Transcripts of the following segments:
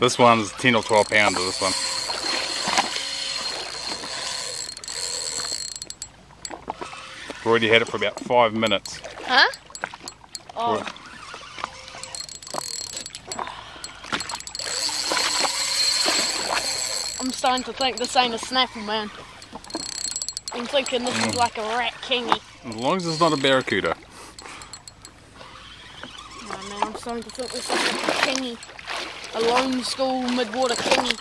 This one's 10 or 12 pounder, this one. We've already had it for about 5 minutes. Huh? Oh. I'm starting to think this ain't a snapper, man. I'm thinking this is like a rat kingy. As long as it's not a barracuda. No, man, I'm starting to think this is like a kingy. A lone school midwater kingy.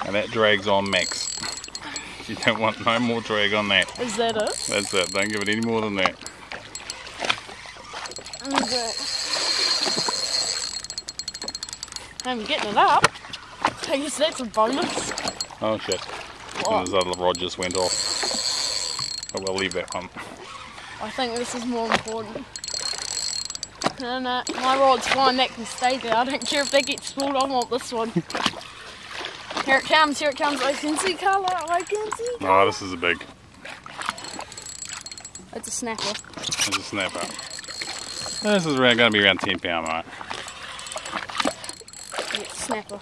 And that drags on max. You don't want no more drag on that. Is that it? That's it. Don't give it any more than that. I'm getting it up. I guess that's a bonus. Oh shit. What? And his other rod just went off. But we'll leave that one. I think this is more important. No, my rod's fine, that can stay there. I don't care if that gets spooled, I want this one. Here it comes, I can see colour, I can see colour. Oh, this is a big. It's a snapper. It's a snapper. This is going to be around 10 pound, right? It's a snapper.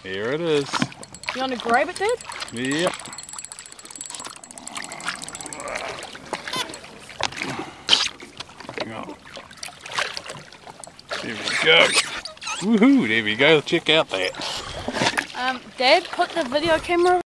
Here it is. You want to grab it, Dad? Yep. There we go. Woohoo, there we go. Check out that. Dad, put the video camera